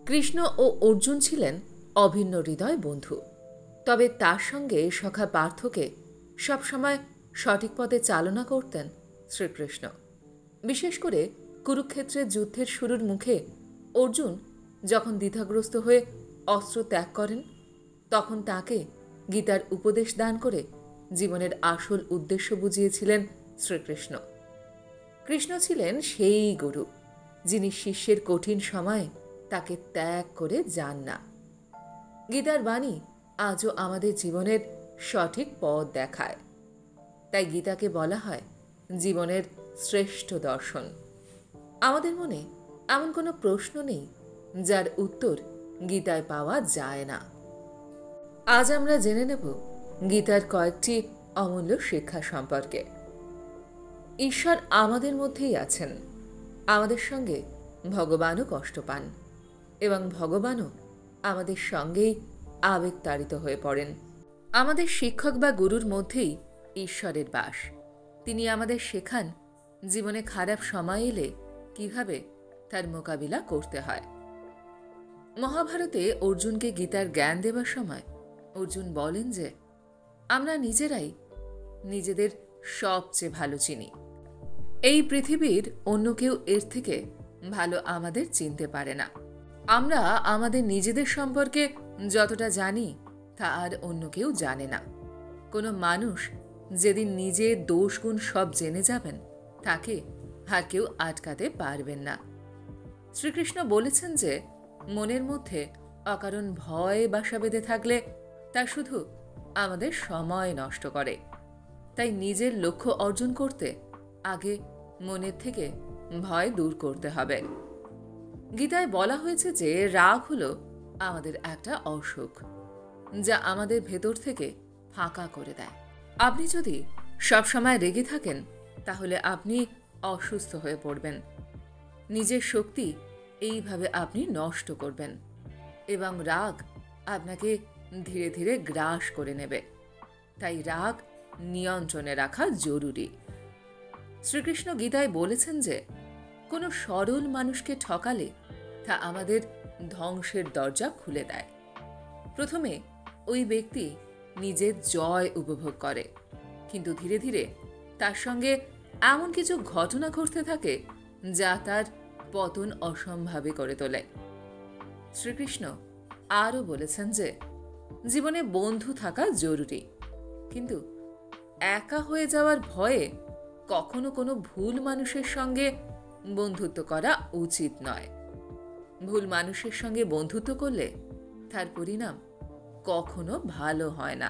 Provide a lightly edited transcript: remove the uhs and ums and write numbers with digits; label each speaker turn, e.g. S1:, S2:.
S1: কৃষ্ণ ও অর্জুন ছিলেন অভিন্ন হৃদয় বন্ধু, তবে তার সঙ্গে সখা পার্থকে সবসময় সঠিক পথে চালনা করতেন শ্রীকৃষ্ণ। বিশেষ করে কুরুক্ষেত্রের যুদ্ধের শুরুর মুখে অর্জুন যখন দ্বিধাগ্রস্ত হয়ে অস্ত্র ত্যাগ করেন, তখন তাকে গীতার উপদেশ দান করে জীবনের আসল উদ্দেশ্য বুঝিয়েছিলেন শ্রীকৃষ্ণ। কৃষ্ণ ছিলেন সেই গুরু যিনি শিষ্যের কঠিন সময়ে তাকে ত্যাগ করে যান না। গীতার বাণী আজও আমাদের জীবনের সঠিক পথ দেখায়। তাই গীতাকে বলা হয় জীবনের শ্রেষ্ঠ দর্শন। আমাদের মনে এমন কোনো প্রশ্ন নেই যার উত্তর গীতায় পাওয়া যায় না। আজ আমরা জেনে নেব গীতার কয়েকটি অমূল্য শিক্ষা সম্পর্কে। ঈশ্বর আমাদের মধ্যেই আছেন, আমাদের সঙ্গে ভগবানও কষ্ট পান এবং ভগবানও আমাদের সঙ্গেই আবেগতাড়িত হয়ে পড়েন। আমাদের শিক্ষক বা গুরুর মধ্যেই ঈশ্বরের বাস। তিনি আমাদের শেখান জীবনে খারাপ সময় এলে কিভাবে তার মোকাবিলা করতে হয়। মহাভারতে অর্জুনকে গীতার জ্ঞান দেবার সময় অর্জুন বলেন যে আমরা নিজেরাই নিজেদের সবচেয়ে ভালো চিনি। এই পৃথিবীর অন্য কেউ এর থেকে ভালো আমাদের চিনতে পারে না। আমরা আমাদের নিজেদের সম্পর্কে যতটা জানি তা আর অন্য কেউ জানে না। কোনো মানুষ যেদিন নিজের দোষ গুণ সব জেনে যাবেন তাকে আর কেউ আটকাতে পারবেন না। শ্রীকৃষ্ণ বলেছেন যে মনের মধ্যে অকারণ ভয় বাসা বেঁধে থাকলে তা শুধু আমাদের সময় নষ্ট করে। তাই নিজের লক্ষ্য অর্জন করতে আগে মনের থেকে ভয় দূর করতে হবে। গীতায় বলা হয়েছে যে রাগ হলো আমাদের একটা অসুখ, যা আমাদের ভেতর থেকে ফাঁকা করে দেয়। আপনি যদি সবসময় রেগে থাকেন তাহলে আপনি অসুস্থ হয়ে পড়বেন। নিজের শক্তি এইভাবে আপনি নষ্ট করবেন এবং রাগ আপনাকে ধীরে ধীরে গ্রাস করে নেবে। তাই রাগ নিয়ন্ত্রণে রাখা জরুরি। শ্রীকৃষ্ণ গীতায় বলেছেন যে কোনো সরল মানুষকে ঠকালে তা আমাদের ধ্বংসের দরজা খুলে দেয়। প্রথমে ওই ব্যক্তি নিজের জয় উপভোগ করে, কিন্তু ধীরে ধীরে তার সঙ্গে এমন কিছু ঘটনা ঘটতে থাকে যা তার পতন অসম্ভাবী করে তোলে। শ্রীকৃষ্ণ আরও বলেছেন যে জীবনে বন্ধু থাকা জরুরি, কিন্তু একা হয়ে যাওয়ার ভয়ে কখনো কোনো ভুল মানুষের সঙ্গে বন্ধুত্ব করা উচিত নয়। ভুল মানুষের সঙ্গে বন্ধুত্ব করলে তার পরিণাম কখনো ভালো হয় না।